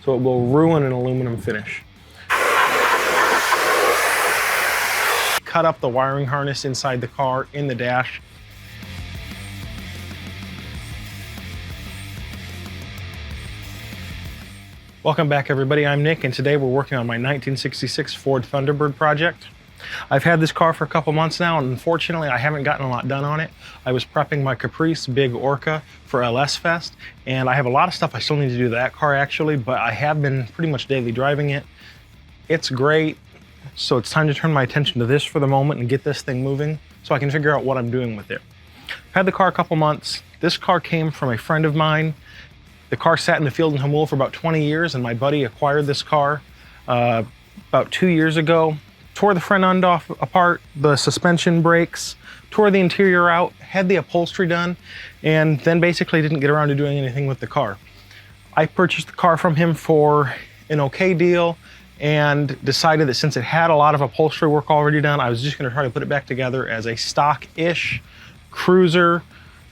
so it will ruin an aluminum finish. Cut up the wiring harness inside the car in the dash. Welcome back, everybody. I'm Nick, and today we're working on my 1966 Ford Thunderbird project. I've had this car for a couple months now, and unfortunately I haven't gotten a lot done on it. I was prepping my Caprice Big Orca for LS Fest, and I have a lot of stuff I still need to do to that car actually, but I have been pretty much daily driving it. It's great, so it's time to turn my attention to this for the moment and get this thing moving so I can figure out what I'm doing with it. I've had the car a couple months. This car came from a friend of mine. The car sat in the field in Jamul for about 20 years, and my buddy acquired this car about 2 years ago. Tore the front end off apart, the suspension brakes, tore the interior out, had the upholstery done, and then basically didn't get around to doing anything with the car. I purchased the car from him for an okay deal and decided that since it had a lot of upholstery work already done, I was just gonna try to put it back together as a stock-ish cruiser,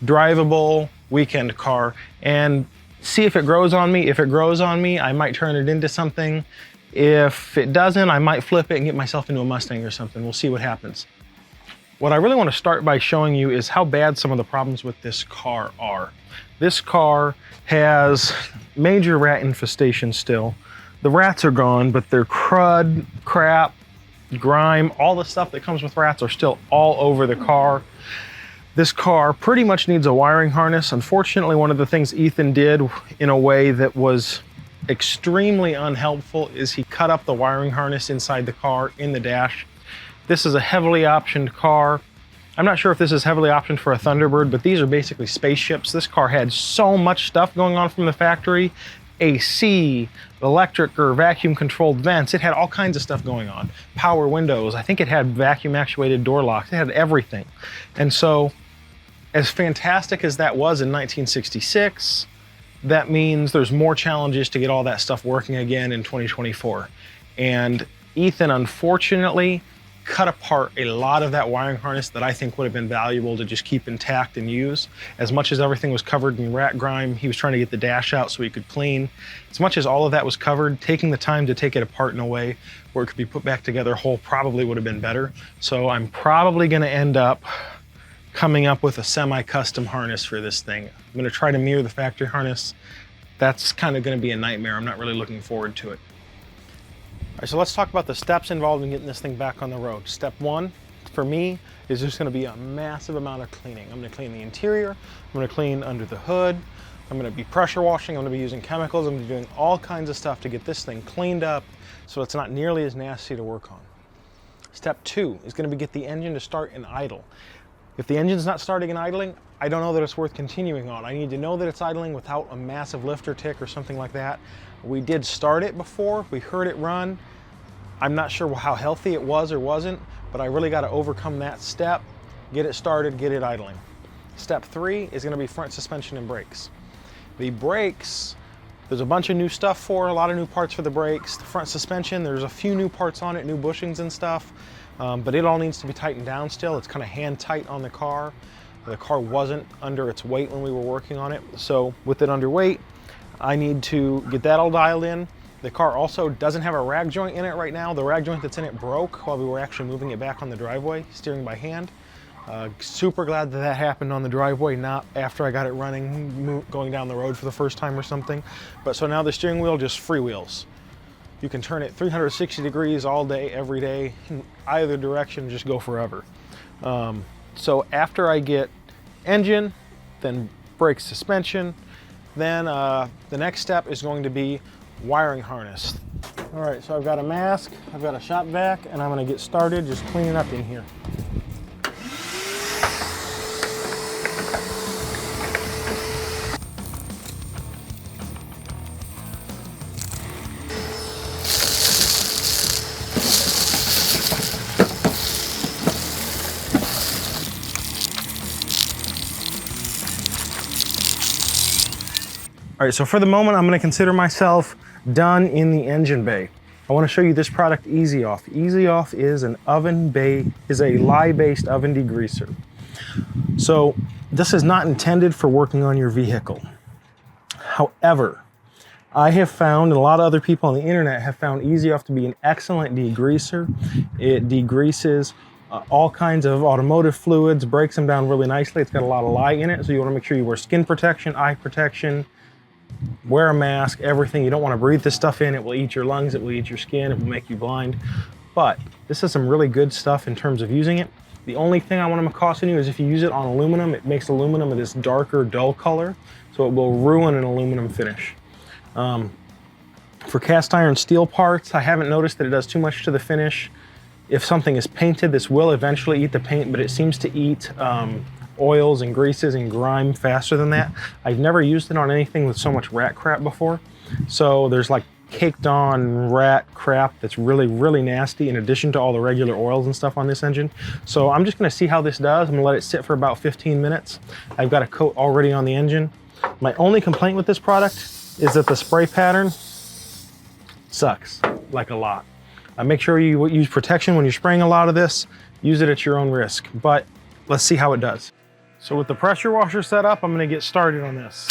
drivable weekend car and see if it grows on me. If it grows on me, I might turn it into something. If it doesn't, I might flip it and get myself into a Mustang or something. We'll see what happens. What I really want to start by showing you is how bad some of the problems with this car are. This car has major rat infestation still. The rats are gone, but their crud, crap, grime, all the stuff that comes with rats are still all over the car. This car pretty much needs a wiring harness. Unfortunately, one of the things Ethan did in a way that was extremely unhelpful is he cut up the wiring harness inside the car in the dash. This is a heavily optioned car. I'm not sure if this is heavily optioned for a Thunderbird, but these are basically spaceships. This car had so much stuff going on from the factory. AC, electric or vacuum controlled vents. It had all kinds of stuff going on. Power windows. I think it had vacuum actuated door locks. It had everything. And so, as fantastic as that was in 1966, that means there's more challenges to get all that stuff working again in 2024. And Ethan, unfortunately, cut apart a lot of that wiring harness that I think would have been valuable to just keep intact and use. As much as everything was covered in rat grime, he was trying to get the dash out so he could clean. As much as all of that was covered, taking the time to take it apart in a way where it could be put back together whole probably would have been better. So I'm probably gonna end up coming up with a semi-custom harness for this thing. I'm gonna try to mirror the factory harness. That's kind of gonna be a nightmare. I'm not really looking forward to it. All right, so let's talk about the steps involved in getting this thing back on the road. Step one, for me, is just gonna be a massive amount of cleaning. I'm gonna clean the interior, I'm gonna clean under the hood, I'm gonna be pressure washing, I'm gonna be using chemicals, I'm gonna be doing all kinds of stuff to get this thing cleaned up so it's not nearly as nasty to work on. Step two is gonna be get the engine to start and idle. If the engine's not starting and idling, I don't know that it's worth continuing on. I need to know that it's idling without a massive lifter tick or something like that. We did start it before, we heard it run. I'm not sure how healthy it was or wasn't, but I really got to overcome that step, get it started, get it idling. Step three is going to be front suspension and brakes. The brakes, there's a bunch of new stuff for, a lot of new parts for the brakes. The front suspension, there's a few new parts on it, new bushings and stuff. But it all needs to be tightened down still. It's kind of hand tight on the car. The car wasn't under its weight when we were working on it. So with it underweight, I need to get that all dialed in. The car also doesn't have a rag joint in it right now. The rag joint that's in it broke while we were actually moving it back on the driveway, steering by hand. Super glad that that happened on the driveway, not after I got it running, going down the road for the first time or something. But so now the steering wheel just freewheels. You can turn it 360 degrees all day, every day, in either direction, just go forever. So after I get engine, then brake suspension, then the next step is going to be wiring harness. All right, so I've got a mask, I've got a shop vac, and I'm gonna get started just cleaning up in here. All right, so for the moment, I'm gonna consider myself done in the engine bay. I wanna show you this product, Easy Off. Easy Off is an a lye-based oven degreaser. So this is not intended for working on your vehicle. However, I have found, and a lot of other people on the internet have found Easy Off to be an excellent degreaser. It degreases all kinds of automotive fluids, breaks them down really nicely. It's got a lot of lye in it, so you want to make sure you wear skin protection, eye protection, wear a mask, everything. You don't want to breathe this stuff in. It will eat your lungs, it will eat your skin, it will make you blind. But this is some really good stuff in terms of using it. The only thing I want to caution you is if you use it on aluminum, it makes aluminum this darker, dull color, so it will ruin an aluminum finish. For cast iron steel parts, I haven't noticed that it does too much to the finish. If something is painted, this will eventually eat the paint, but it seems to eat oils and greases and grime faster than that. I've never used it on anything with so much rat crap before. So there's like caked on rat crap that's really, really nasty in addition to all the regular oils and stuff on this engine. So I'm just gonna see how this does. I'm gonna let it sit for about 15 minutes. I've got a coat already on the engine. My only complaint with this product is that the spray pattern sucks, like a lot. Make sure you use protection when you're spraying a lot of this. Use it at your own risk, but let's see how it does. So with the pressure washer set up, I'm gonna get started on this.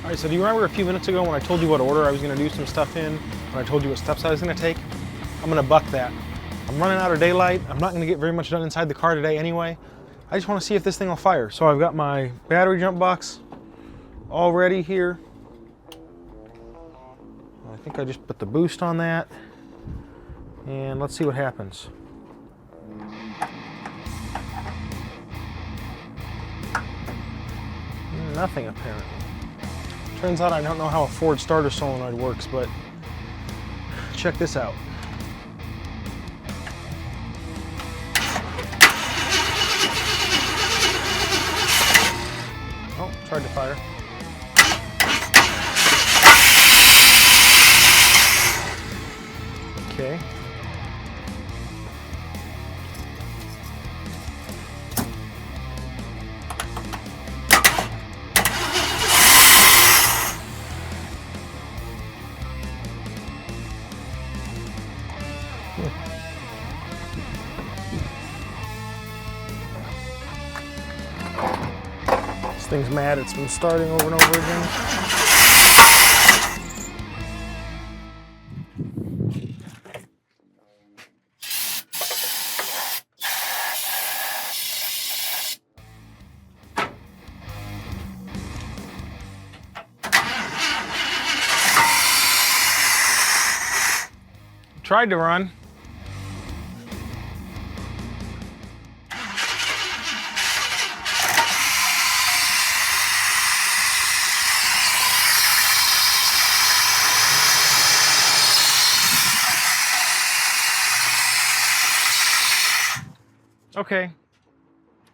All right, so do you remember a few minutes ago when I told you what order I was gonna do some stuff in, when I told you what steps I was gonna take? I'm gonna buck that. I'm running out of daylight. I'm not gonna get very much done inside the car today anyway. I just wanna see if this thing will fire. So I've got my battery jump box all ready here. I think I just put the boost on that. And let's see what happens. Nothing apparently. Turns out I don't know how a Ford starter solenoid works, but check this out. Oh, tried to fire. Okay. This thing's mad, it's been starting over and over again. Tried to run. Okay,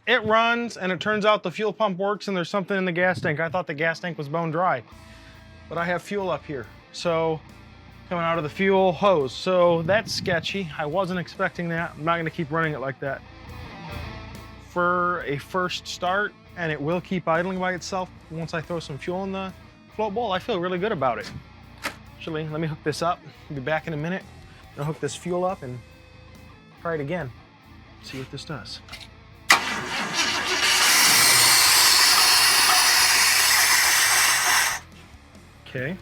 it runs and it turns out the fuel pump works and there's something in the gas tank. I thought the gas tank was bone dry, but I have fuel up here. So coming out of the fuel hose. So that's sketchy. I wasn't expecting that. I'm not gonna keep running it like that. For a first start, and it will keep idling by itself once I throw some fuel in the float bowl, I feel really good about it. Actually, let me hook this up. I'll be back in a minute. I'll hook this fuel up and try it again. See what this does. Okay.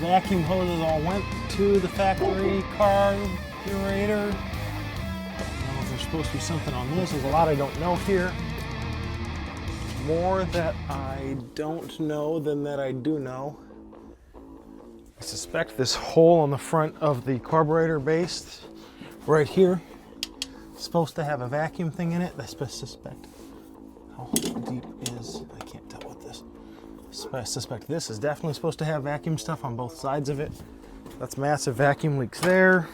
Vacuum hoses all went to the factory carburetor. I don't know if they're supposed to be something on this. There's a lot I don't know here. More that I don't know than that I do know. I suspect this hole on the front of the carburetor base right here is supposed to have a vacuum thing in it. I suspect. How deep is, I can't tell what this. I suspect this is definitely supposed to have vacuum stuff on both sides of it. That's massive vacuum leaks there.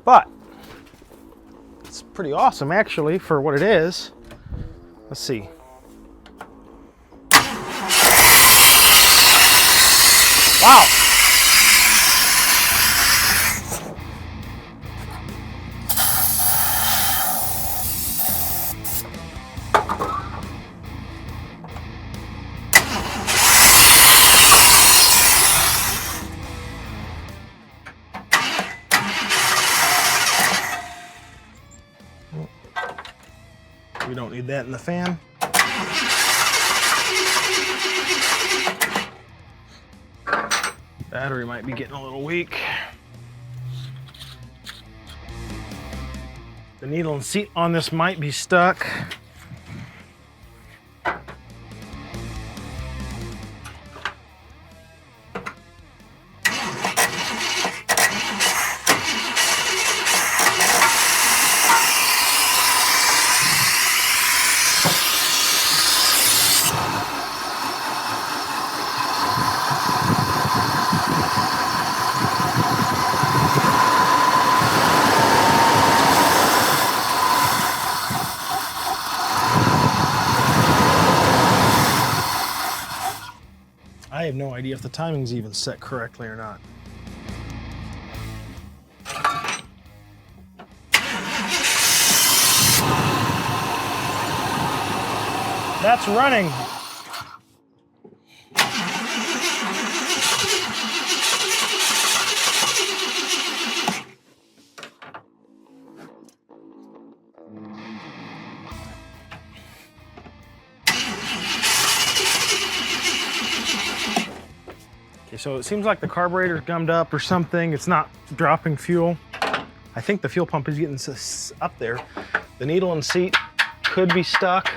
But it's pretty awesome actually for what it is. Let's see. Wow. We don't need that in the fan. Battery might be getting a little weak. The needle and seat on this might be stuck. I have no idea if the timing's even set correctly or not. That's running. Okay, so it seems like the carburetor's gummed up or something. It's not dropping fuel. I think the fuel pump is getting up there. The needle and seat could be stuck.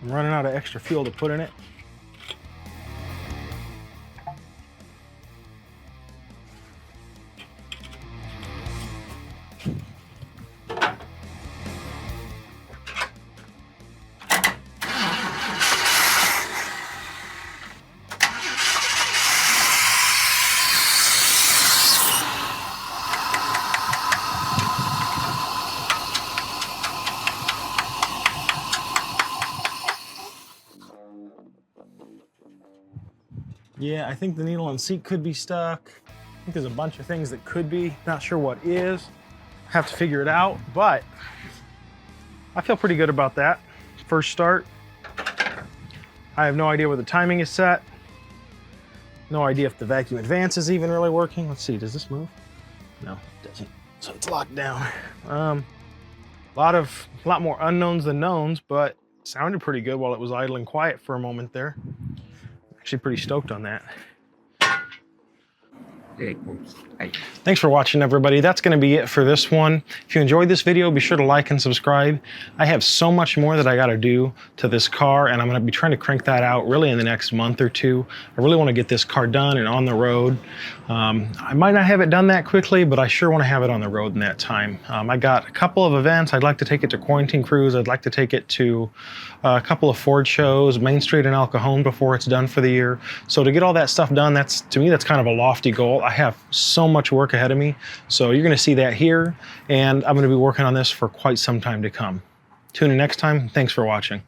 I'm running out of extra fuel to put in it. Yeah, I think the needle and seat could be stuck. I think there's a bunch of things that could be. Not sure what is. Have to figure it out, but I feel pretty good about that. First start. I have no idea where the timing is set. No idea if the vacuum advance is even really working. Let's see, does this move? No, it doesn't. So it's locked down. A lot more unknowns than knowns, but sounded pretty good while it was idling quiet for a moment there. Actually pretty stoked on that. Thanks for watching, everybody. That's going to be it for this one. If you enjoyed this video, be sure to like and subscribe. I have so much more that I got to do to this car, and I'm going to be trying to crank that out really in the next month or two. I really want to get this car done and on the road. I might not have it done that quickly, but I sure want to have it on the road in that time. I got a couple of events. I'd like to take it to Quarantine Cruise. I'd like to take it to a couple of Ford shows, Main Street and El Cajon before it's done for the year. So to get all that stuff done, to me, that's kind of a lofty goal. I have so much work ahead of me. So you're going to see that here, and I'm going to be working on this for quite some time to come. Tune in next time. Thanks for watching.